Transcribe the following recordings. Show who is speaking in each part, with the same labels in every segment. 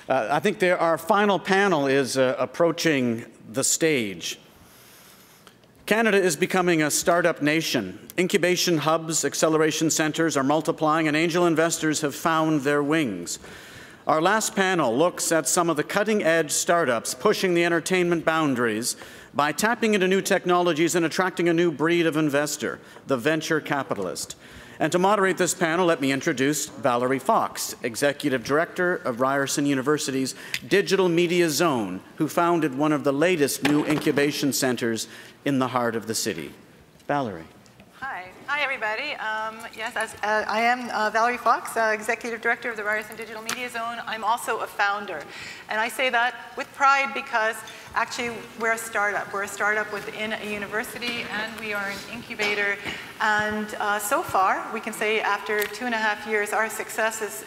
Speaker 1: I think our final panel is approaching the stage. Canada is becoming a startup nation. Incubation hubs, acceleration centers are multiplying, and angel investors have found their wings. Our last panel looks at some of the cutting-edge startups pushing the entertainment boundaries by tapping into new technologies and attracting a new breed of investor, the venture capitalist. And to moderate this panel, let me introduce Valerie Fox, Executive Director of Ryerson University's Digital Media Zone, who founded one of the latest new incubation centers in the heart of the city. Valerie.
Speaker 2: Hi, everybody. Yes, I am Valerie Fox, Executive Director of the Ryerson Digital Media Zone. I'm also a founder. And I say that with pride because actually we're a startup. We're a startup within a university, and we are an incubator. And so far, we can say after 2.5 years, our success has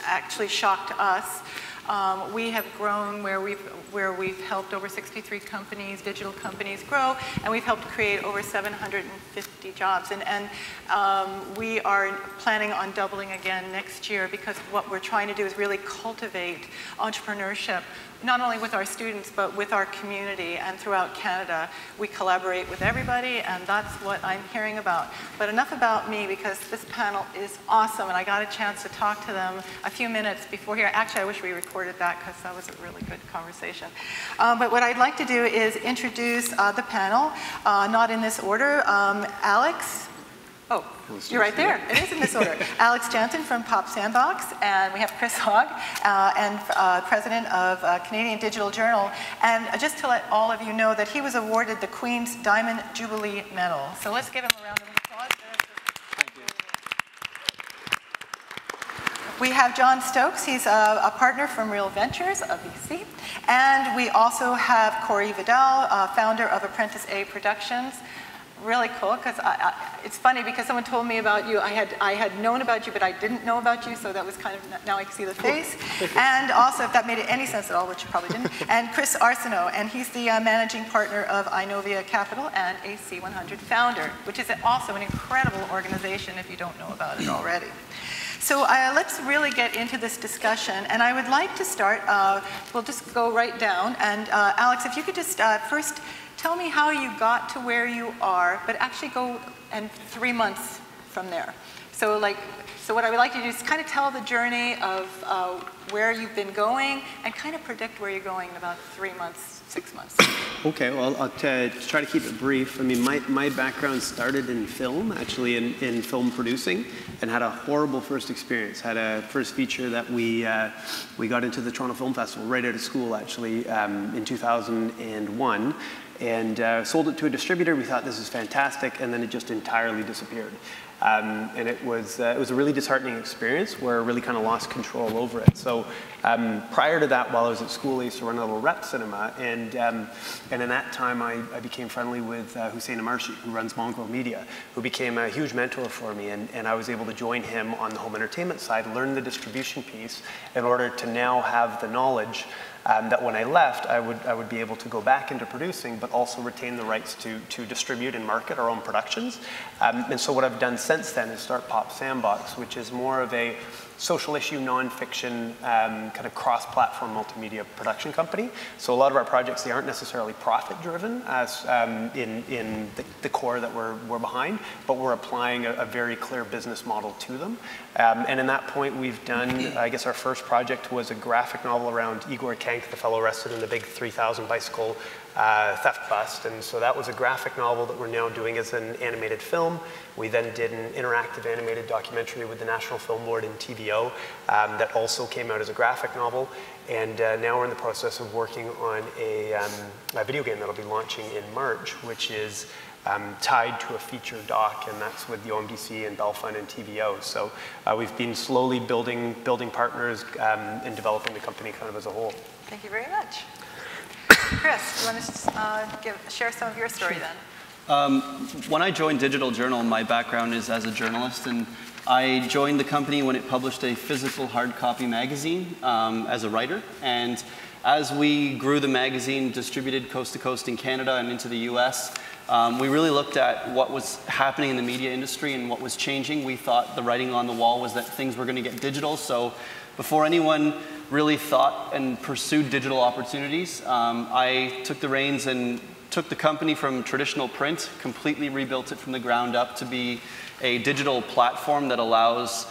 Speaker 2: actually shocked us. We have grown where we've helped over 63 companies, digital companies grow, and we've helped create over 750 jobs. And we are planning on doubling again next year, because what we're trying to do is really cultivate entrepreneurship, not only with our students, but with our community and throughout Canada. We collaborate with everybody, and that's what I'm hearing about. But enough about me, because this panel is awesome, and I got a chance to talk to them a few minutes before here. Actually, I wish we recorded that, because that was a really good conversation. But what I'd like to do is introduce the panel, not in this order. Alex. Oh, you're right there. It is in this order. Alex Jansen from Sandbox, and we have Chris Hogg, and President of Canadian Digital Journal. And just to let all of you know that he was awarded the Queen's Diamond Jubilee Medal. So let's give him a round of applause. We have John Stokes. He's a partner from Real Ventures of BC. And we also have Corey Vidal, founder of Apprentice Productions. Really cool, because it's funny because someone told me about you. I had known about you, but I didn't know about you, so that was kind of, now I can see the face. And also, if that made any sense at all, which you probably didn't, and Chris Arsenault, and he's the managing partner of iNovia Capital and a C100 founder, which is also an incredible organization if you don't know about it already. So let's really get into this discussion, and I would like to start, we'll just go right down, and Alex, if you could just first tell me how you got to where you are, but actually go and 3 months from there. So what I would like to do is kind of tell the journey of where you've been going and kind of predict where you're going in about 3 months, 6 months.
Speaker 3: Okay, well, I'll try to keep it brief. I mean, my background started in film, actually in film producing, and had a horrible first experience. Had a first feature that we got into the Toronto Film Festival right out of school, actually, in 2001. And sold it to a distributor. We thought this is fantastic, and then it just entirely disappeared. And it was a really disheartening experience where I really kind of lost control over it. So prior to that, while I was at school, I used to run a little rep cinema, and in that time I became friendly with Hussein Amarshi, who runs Mongrel Media, who became a huge mentor for me, and I was able to join him on the home entertainment side, learn the distribution piece in order to now have the knowledge that when I left, I would be able to go back into producing, but also retain the rights to distribute and market our own productions. And so what I've done since then is start Sandbox, which is more of a social issue, nonfiction, kind of cross-platform multimedia production company. So a lot of our projects, they aren't necessarily profit-driven as in the core that we're behind, but we're applying a very clear business model to them. And in that point, we've done, I guess our first project was a graphic novel around Igor Kank, the fellow arrested in the big 3,000 bicycle theft bust. And so that was a graphic novel that we're now doing as an animated film. We then did an interactive animated documentary with the National Film Board and TVO that also came out as a graphic novel. And now we're in the process of working on a video game that'll be launching in March, which is tied to a feature doc, and that's with the OMDC and Belfun and TVO. So we've been slowly building partners and developing the company kind of as a whole.
Speaker 2: Thank you very much. Chris, do you want to share some of your story then?
Speaker 4: When I joined Digital Journal, my background is as a journalist, and I joined the company when it published a physical hard copy magazine as a writer. And as we grew the magazine, distributed coast to coast in Canada and into the US, we really looked at what was happening in the media industry and what was changing. We thought the writing on the wall was that things were going to get digital. So before anyone really thought and pursued digital opportunities. I took the reins and took the company from traditional print, completely rebuilt it from the ground up to be a digital platform that allows.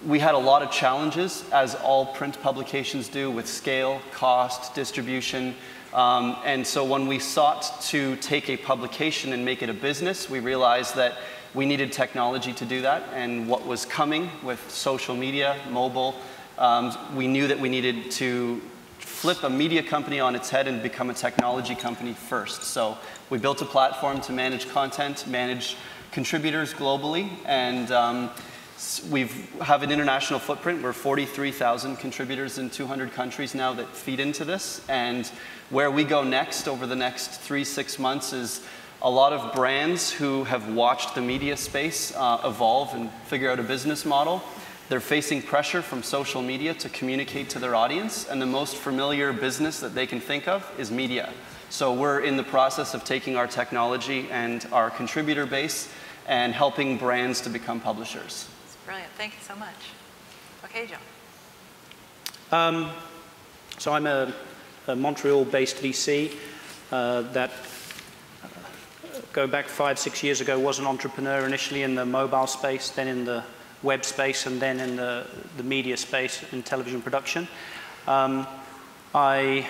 Speaker 4: We had a lot of challenges, as all print publications do, with scale, cost, distribution. And so when we sought to take a publication and make it a business, we realized that we needed technology to do that. And what was coming with social media, mobile, we knew that we needed to flip a media company on its head and become a technology company first. So we built a platform to manage content, manage contributors globally, and we have an international footprint. We're 43,000 contributors in 200 countries now that feed into this. And where we go next over the next 3-6 months is a lot of brands who have watched the media space evolve and figure out a business model. They're facing pressure from social media to communicate to their audience, and the most familiar business that they can think of is media. So we're in the process of taking our technology and our contributor base and helping brands to become publishers.
Speaker 2: That's brilliant. Thank you so much. Okay, John.
Speaker 5: So I'm a Montreal-based VC that, go back 5-6 years ago, was an entrepreneur initially in the mobile space, then in the web space, and then in the media space in television production. I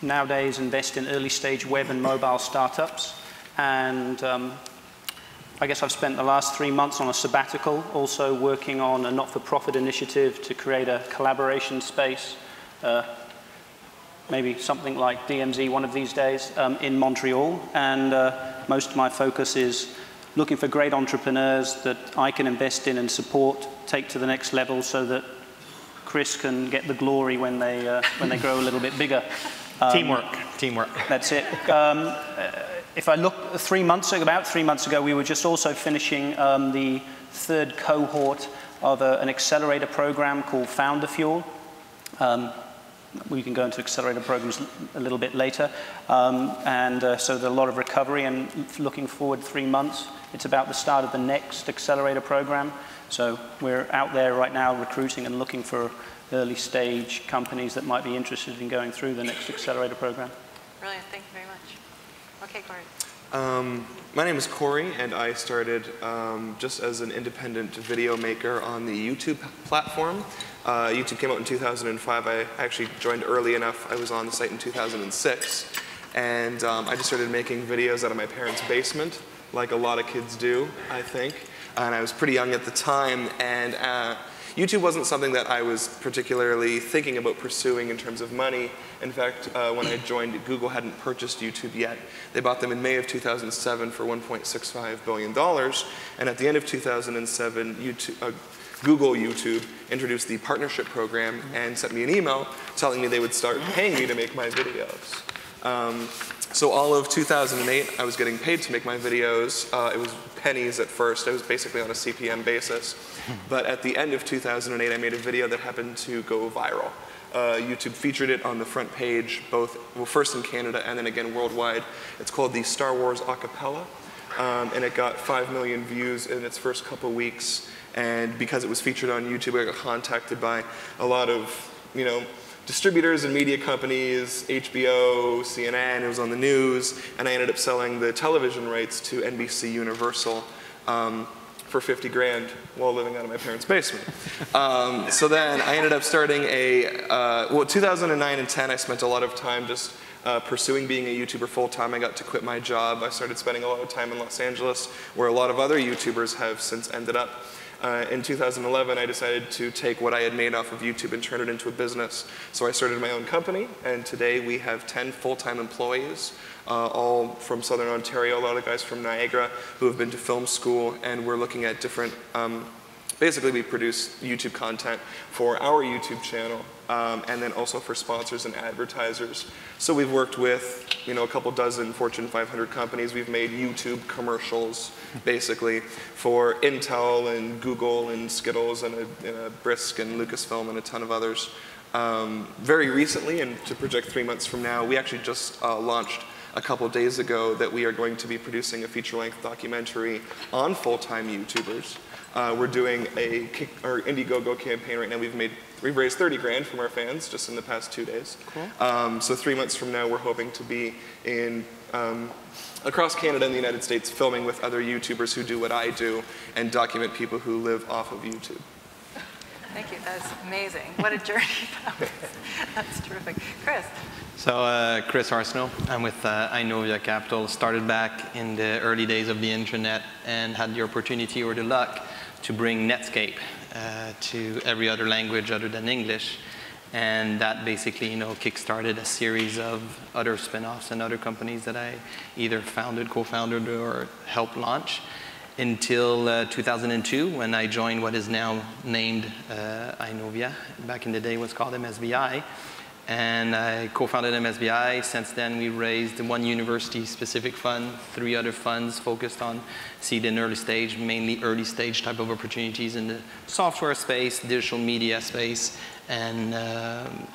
Speaker 5: nowadays invest in early stage web and mobile startups, and I guess I've spent the last 3 months on a sabbatical, also working on a not-for-profit initiative to create a collaboration space, maybe something like DMZ one of these days, in Montreal. And most of my focus is looking for great entrepreneurs that I can invest in and support, take to the next level, so that Chris can get the glory when they grow a little bit bigger.
Speaker 6: Teamwork.
Speaker 5: That's it. If I look about 3 months ago, we were just also finishing the 3rd cohort of an accelerator program called Founder Fuel. We can go into accelerator programs a little bit later. So there's a lot of recovery, and looking forward 3 months, it's about the start of the next accelerator program. So we're out there right now recruiting and looking for early stage companies that might be interested in going through the next accelerator program.
Speaker 2: Brilliant. Thank you very much. Okay, Corey.
Speaker 6: My name is Corey, and I started just as an independent video maker on the YouTube platform. YouTube came out in 2005. I actually joined early enough. I was on the site in 2006. And I just started making videos out of my parents' basement, like a lot of kids do, I think. And I was pretty young at the time, and YouTube wasn't something that I was particularly thinking about pursuing in terms of money. In fact, when I joined, Google hadn't purchased YouTube yet. They bought them in May of 2007 for $1.65 billion. And at the end of 2007, Google YouTube introduced the partnership program and sent me an email telling me they would start paying me to make my videos. So all of 2008, I was getting paid to make my videos. It was pennies at first. I was basically on a CPM basis. But at the end of 2008, I made a video that happened to go viral. YouTube featured it on the front page, first in Canada and then again worldwide. It's called the Star Wars Acapella, and it got 5 million views in its first couple weeks. And because it was featured on YouTube, I got contacted by a lot of, distributors and media companies, HBO, CNN, it was on the news, and I ended up selling the television rights to NBC Universal for 50 grand while living out of my parents' basement. So then I ended up starting 2009 and 10, I spent a lot of time just pursuing being a YouTuber full-time. I got to quit my job. I started spending a lot of time in Los Angeles, where a lot of other YouTubers have since ended up. In 2011, I decided to take what I had made off of YouTube and turn it into a business. So I started my own company, and today we have 10 full-time employees, all from Southern Ontario, a lot of guys from Niagara who have been to film school, and we're looking at different, basically we produce YouTube content for our YouTube channel, and then also for sponsors and advertisers. So we've worked with, a couple dozen Fortune 500 companies. We've made YouTube commercials, basically, for Intel and Google and Skittles and a Brisk and Lucasfilm and a ton of others. Very recently, and to project 3 months from now, we actually just launched a couple days ago that we are going to be producing a feature-length documentary on full-time YouTubers. We're doing our Indiegogo campaign right now. We've raised 30 grand from our fans just in the past 2 days. Cool. So 3 months from now, we're hoping to be in across Canada and the United States filming with other YouTubers who do what I do and document people who live off of YouTube.
Speaker 2: Thank you. That's amazing. What a journey that was. That's terrific. Chris.
Speaker 7: So Chris Arsenault. I'm with iNovia Capital. Started back in the early days of the internet and had the opportunity or the luck to bring Netscape to every other language other than English. And that basically, kick-started a series of other spin-offs and other companies that I either founded, co-founded, or helped launch until 2002, when I joined what is now named iNovia. Back in the day, it was called MSBI. And I co-founded MSBI. Since then, we raised one university-specific fund, 3 other funds focused on seed and early stage, mainly early stage type of opportunities in the software space, digital media space, and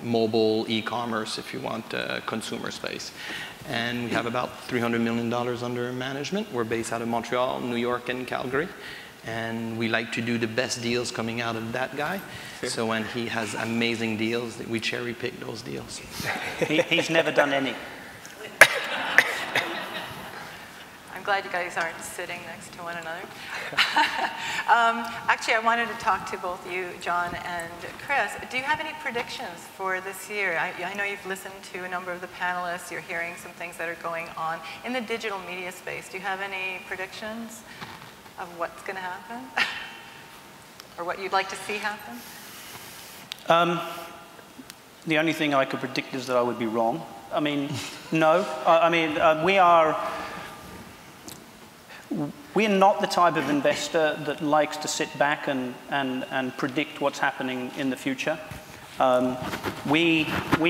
Speaker 7: mobile e-commerce, if you want, consumer space. And we have about $300 million under management. We're based out of Montreal, New York, and Calgary. And we like to do the best deals coming out of that guy. So when he has amazing deals, we cherry pick those deals.
Speaker 5: He's never done any.
Speaker 2: I'm glad you guys aren't sitting next to one another. Actually, I wanted to talk to both you, John and Chris. Do you have any predictions for this year? I know you've listened to a number of the panelists. You're hearing some things that are going on in the digital media space. Do you have any predictions of what's going to happen? Or what you'd like to see happen?
Speaker 5: The only thing I could predict is that I would be wrong. I mean, no. We're not the type of investor that likes to sit back and predict what's happening in the future. We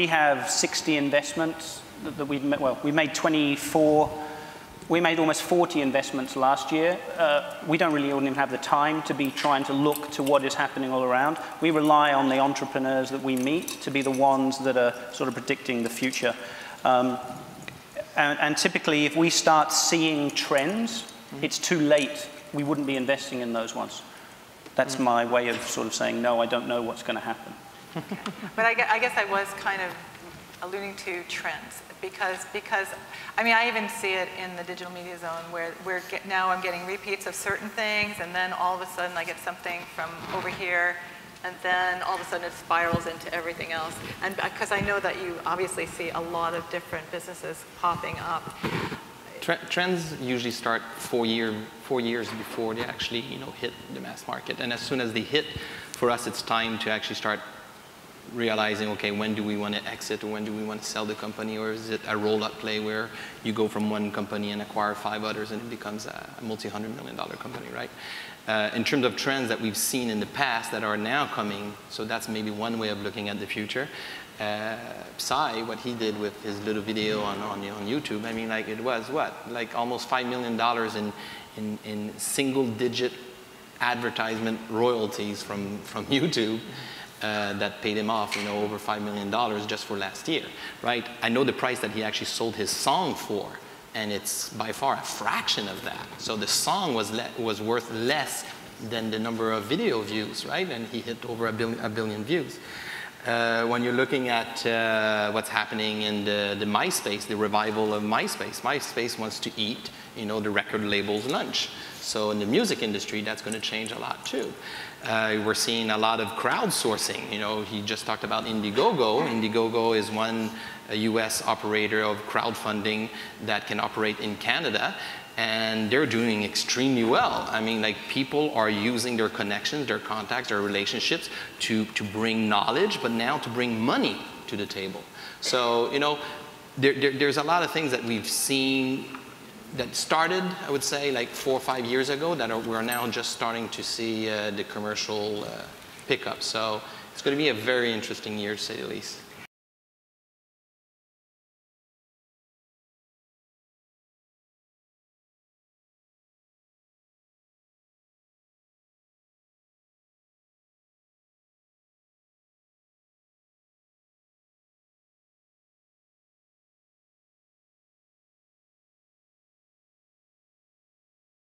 Speaker 5: have 60 investments that we've made. Well, we made 24. We made almost 40 investments last year. We don't really even have the time to be trying to look to what is happening all around. We rely on the entrepreneurs that we meet to be the ones that are sort of predicting the future. And typically, if we start seeing trends, it's too late. We wouldn't be investing in those ones. That's my way of sort of saying, no, I don't know what's going to happen.
Speaker 2: Okay. But I guess I was kind of alluding to trends. Because I mean, I even see it in the digital media zone where now I'm getting repeats of certain things, and then all of a sudden I get something from over here, and then all of a sudden it spirals into everything else. And because I know that you obviously see a lot of different businesses popping up.
Speaker 7: Trends usually start 4 years before they actually hit the mass market. And as soon as they hit, for us it's time to actually start realizing, okay, when do we want to exit, or when do we want to sell the company, or is it a roll-up play where you go from one company and acquire 5 others and it becomes a multi-$100-million company, right? In terms of trends that we've seen in the past that are now coming, so that's maybe one way of looking at the future. Psy, what he did with his little video on YouTube, I mean, like, it was what? Like almost $5 million in single-digit advertisement royalties from YouTube. That paid him off, over $5 million just for last year, right? I know the price that he actually sold his song for, and it's by far a fraction of that. So the song was worth less than the number of video views, right? And he hit over a billion views. When you're looking at what's happening in the MySpace, the revival of MySpace, MySpace wants to eat, the record label's lunch. So in the music industry, that's going to change a lot too. We're seeing a lot of crowdsourcing. He just talked about Indiegogo. Indiegogo is one US operator of crowdfunding that can operate in Canada, and they're doing extremely well. I mean, like, people are using their connections, their contacts, their relationships to bring knowledge, but now to bring money to the table. So, there's a lot of things that we've seen that started, I would say, like 4 or 5 years ago that we're now just starting to see the commercial pickup. So it's going to be a very interesting year, to say the least.